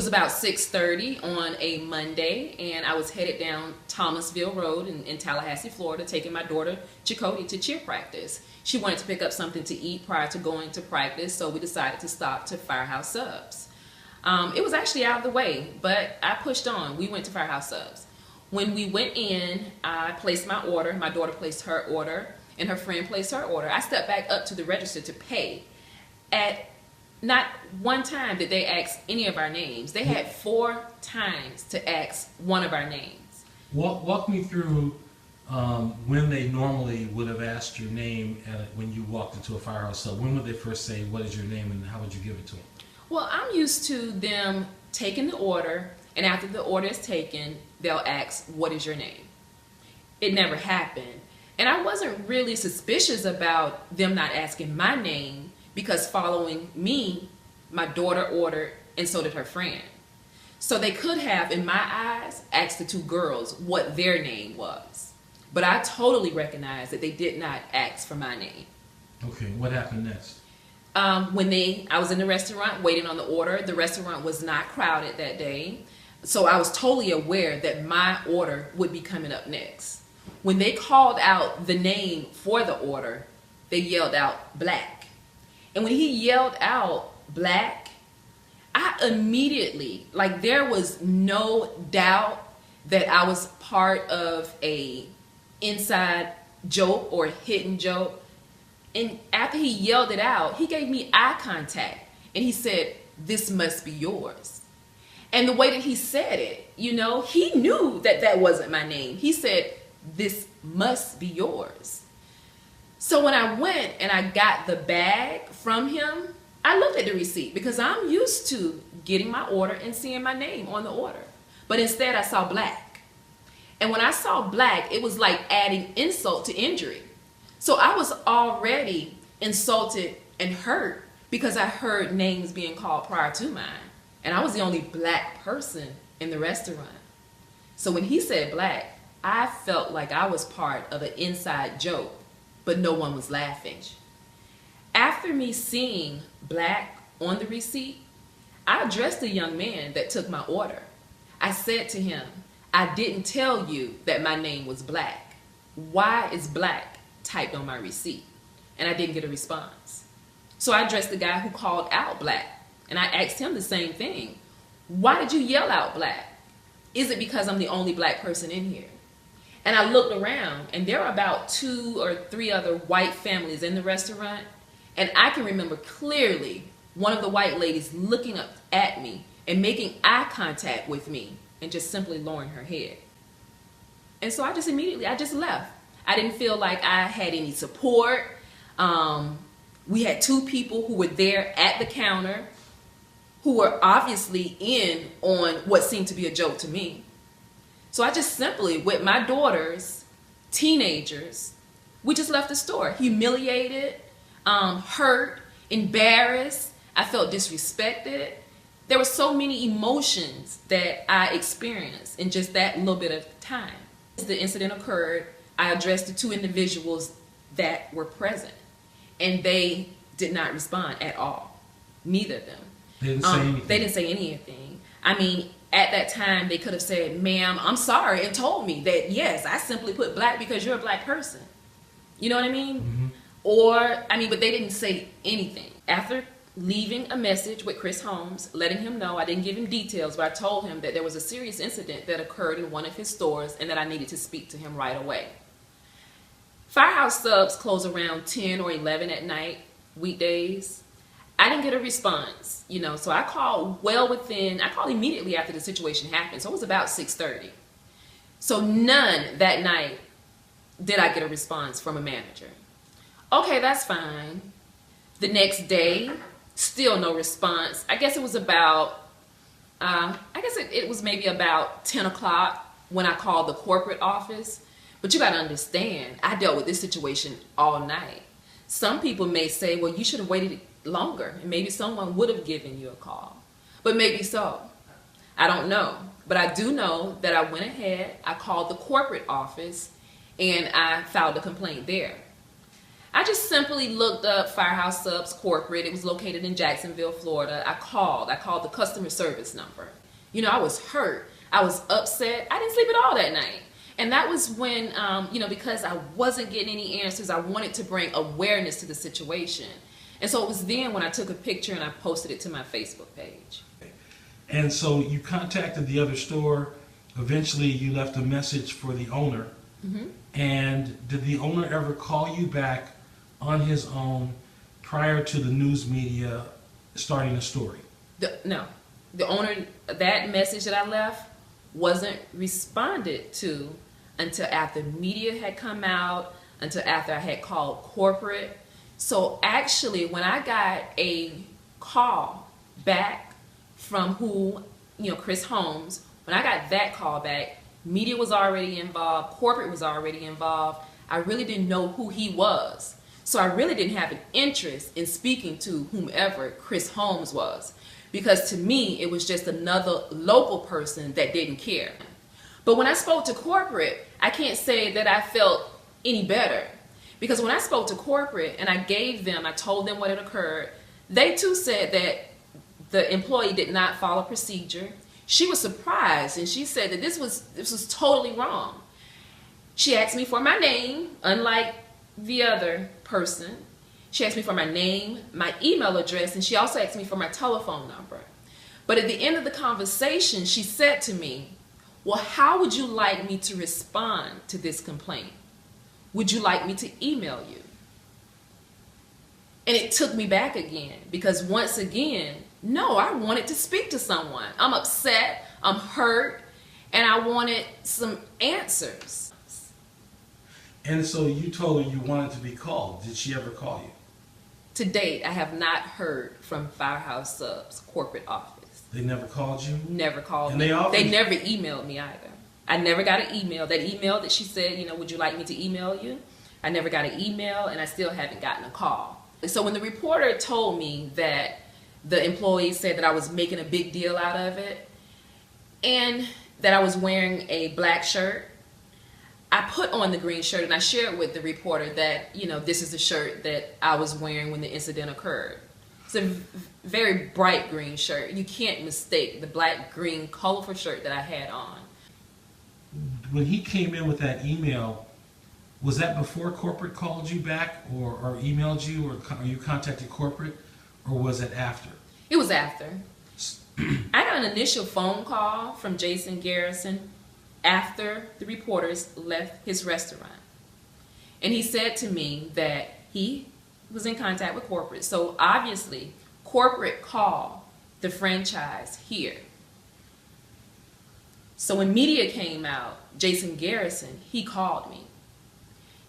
was about 6:30 on a Monday, and I was headed down Thomasville Road in Tallahassee, Florida, taking my daughter Chakotay to cheer practice. She wanted to pick up something to eat prior to going to practice, so we decided to stop to Firehouse Subs. It was actually out of the way, but I pushed on. We went to Firehouse Subs. When we went in, I placed my order. My daughter placed her order, and her friend placed her order. I stepped back up to the register to pay. At not one time did they ask any of our names. They had 4 times to ask one of our names. Walk me through when they normally would have asked your name when you walked into a Firehouse Sub. When would they first say, what is your name, and how would you give it to them? Well, I'm used to them taking the order, and after the order is taken, they'll ask, what is your name? It never happened. And I wasn't really suspicious about them not asking my name, because following me, my daughter ordered, and so did her friend. So they could have, in my eyes, asked the 2 girls what their name was. But I totally recognized that they did not ask for my name. Okay, what happened next? I was in the restaurant waiting on the order. The restaurant was not crowded that day. So I was totally aware that my order would be coming up next. When they called out the name for the order, they yelled out Black. And when he yelled out Black, I immediately, like, there was no doubt that I was part of a inside joke or hidden joke. And after he yelled it out, he gave me eye contact and he said, this must be yours. And the way that he said it, he knew that that wasn't my name. He said, this must be yours. So when I went and I got the bag from him, I looked at the receipt because I'm used to getting my order and seeing my name on the order. But instead I saw Black. And when I saw Black, it was like adding insult to injury. So I was already insulted and hurt because I heard names being called prior to mine. And I was the only Black person in the restaurant. So when he said Black, I felt like I was part of an inside joke, but no one was laughing. After me seeing Black on the receipt, I addressed the young man that took my order. I said to him, I didn't tell you that my name was Black. Why is Black typed on my receipt? And I didn't get a response. So I addressed the guy who called out Black, and I asked him the same thing. Why did you yell out Black? Is it because I'm the only Black person in here? And I looked around, and there were about 2 or 3 other white families in the restaurant, and I can remember clearly one of the white ladies looking up at me and making eye contact with me and just simply lowering her head. And so I just left. I didn't feel like I had any support. We had 2 people who were there at the counter who were obviously in on what seemed to be a joke to me. So I just simply, with my daughters, teenagers, we just left the store, humiliated, hurt, embarrassed. I felt disrespected. There were so many emotions that I experienced in just that little bit of time. As the incident occurred, I addressed the 2 individuals that were present, and they did not respond at all. Neither of them. They didn't say anything. They didn't say anything. I mean, at that time, they could have said, ma'am, I'm sorry, and told me that, yes, I simply put Black because you're a Black person. You know what I mean? Mm-hmm. But they didn't say anything. After leaving a message with Chris Holmes, letting him know, I didn't give him details, but I told him that there was a serious incident that occurred in one of his stores and that I needed to speak to him right away. Firehouse Subs close around 10 or 11 at night, weekdays. I didn't get a response, so I called immediately after the situation happened. So it was about 6:30. So none that night did I get a response from a manager. Okay, that's fine. The next day, still no response. I guess it was about, it was maybe about 10 o'clock when I called the corporate office. But you got to understand, I dealt with this situation all night. Some people may say, well, you should have waited longer, and maybe someone would have given you a call. But maybe so. I don't know. But I do know that I went ahead, I called the corporate office, and I filed a complaint there. I just simply looked up Firehouse Subs Corporate. It was located in Jacksonville, Florida. I called the customer service number. You know, I was hurt. I was upset. I didn't sleep at all that night. And that was when, because I wasn't getting any answers, I wanted to bring awareness to the situation. And so it was then when I took a picture and I posted it to my Facebook page. And so you contacted the other store. Eventually, you left a message for the owner. Mm-hmm. And did the owner ever call you back on his own prior to the news media starting the story? No. The owner, that message that I left wasn't responded to until after media had come out, until after I had called corporate. So actually, when I got a call back from Chris Holmes, when I got that call back, media was already involved, corporate was already involved. I really didn't know who he was. So I really didn't have an interest in speaking to whomever Chris Holmes was, because to me, it was just another local person that didn't care. But when I spoke to corporate, I can't say that I felt any better, because when I spoke to corporate and I told them what had occurred, they too said that the employee did not follow procedure. She was surprised, and she said that this was totally wrong. She asked me for my name, unlike the other person. She asked me for my name, my email address, and she also asked me for my telephone number. But at the end of the conversation, she said to me, "Well, how would you like me to respond to this complaint? Would you like me to email you?" And it took me back again, because once again, no, I wanted to speak to someone. I'm upset, I'm hurt, and I wanted some answers. And so you told her you wanted to be called. Did she ever call you? To date, I have not heard from Firehouse Subs corporate office. They never called you? Never called And me. they never emailed me either. I never got an email. That email that she said, would you like me to email you? I never got an email, and I still haven't gotten a call. So when the reporter told me that the employee said that I was making a big deal out of it, and that I was wearing a black shirt, I put on the green shirt and I shared with the reporter that, this is the shirt that I was wearing when the incident occurred. It's a very bright green shirt. You can't mistake the black, green, colorful shirt that I had on. When he came in with that email, was that before corporate called you back or emailed you, or you contacted corporate, or was it after? It was after. I got an initial phone call from Jason Garrison after the reporters left his restaurant. And he said to me that he was in contact with corporate. So obviously, corporate called the franchise here. So when media came out, Jason Garrison, he called me.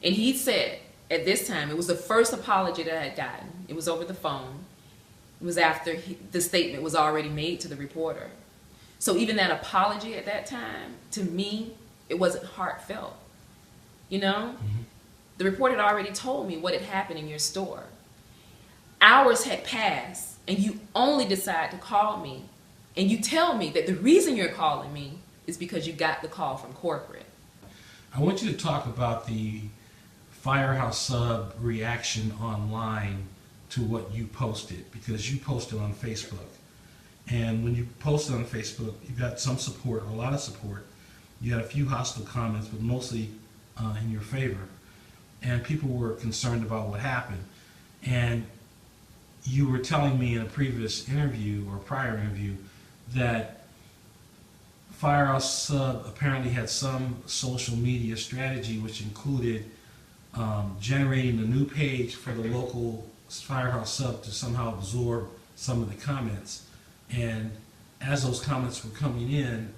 And he said, at this time, it was the first apology that I had gotten. It was over the phone. It was after the statement was already made to the reporter. So even that apology at that time, to me, it wasn't heartfelt. Mm-hmm. The reporter had already told me what had happened in your store. Hours had passed, and you only decide to call me, and you tell me that the reason you're calling me is because you got the call from corporate. I want you to talk about the Firehouse Sub reaction online to what you posted, because you posted on Facebook. And when you posted on Facebook, you got some support, a lot of support. You had a few hostile comments, but mostly in your favor. And people were concerned about what happened. And you were telling me in a previous interview or prior interview that Firehouse Sub apparently had some social media strategy which included generating a new page for the local Firehouse Sub to somehow absorb some of the comments. And as those comments were coming in,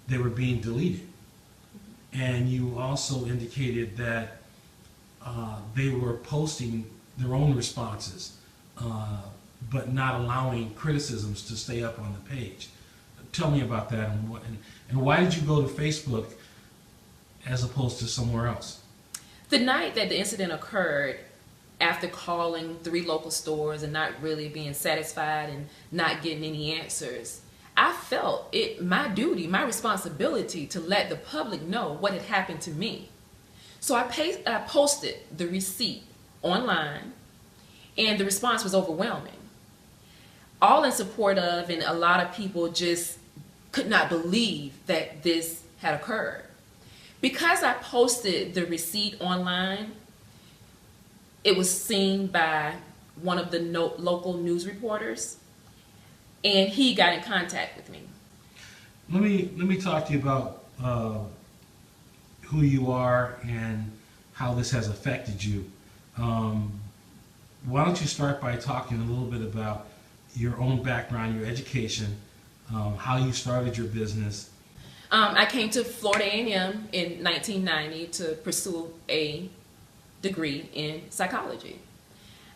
they were being deleted. And you also indicated that they were posting their own responses, but not allowing criticisms to stay up on the page. Tell me about that, and why did you go to Facebook as opposed to somewhere else? The night that the incident occurred, after calling 3 local stores and not really being satisfied and not getting any answers, I felt it my duty, my responsibility to let the public know what had happened to me. So I posted the receipt online, and the response was overwhelming. All in support of, and a lot of people just could not believe that this had occurred. Because I posted the receipt online, it was seen by one of the local news reporters, and he got in contact with me. Let me talk to you about who you are and how this has affected you. Why don't you start by talking a little bit about your own background, your education, how you started your business. I came to Florida A&M in 1990 to pursue a degree in psychology.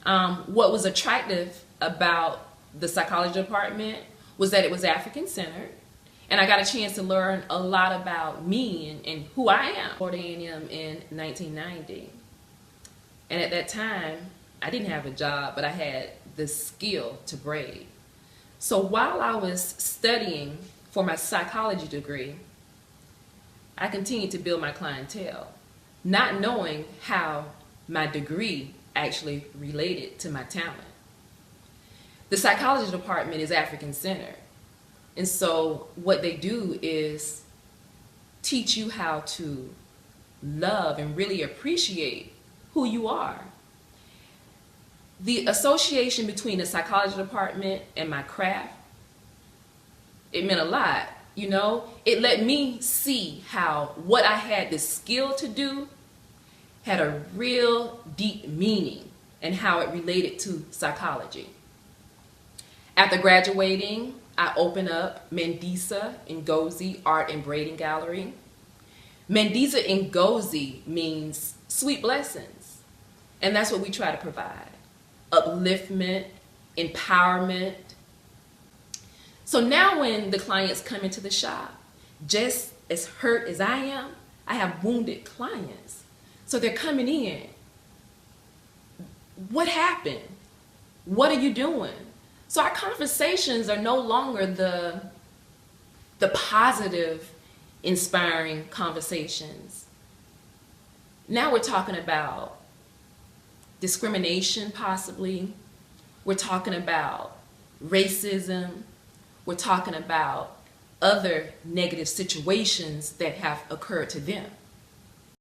What was attractive about the psychology department was that it was African-centered, and I got a chance to learn a lot about me and who I am. Florida A&M in 1990, and at that time, I didn't have a job, but I had the skill to braid. So while I was studying for my psychology degree, I continued to build my clientele, not knowing how my degree actually related to my talent. The psychology department is African-centered, and so what they do is teach you how to love and really appreciate who you are. The association between the psychology department and my craft, it meant a lot. You know, it let me see how what I had the skill to do had a real deep meaning and how it related to psychology. After graduating, I opened up Mandisa Ngozi Art and Braiding Gallery. Mandisa Ngozi means sweet blessings, and that's what we try to provide. Upliftment, empowerment. So now when the clients come into the shop, just as hurt as I am, I have wounded clients. So they're coming in. What happened? What are you doing? So our conversations are no longer the positive, inspiring conversations. Now we're talking about discrimination, possibly. We're talking about racism. We're talking about other negative situations that have occurred to them.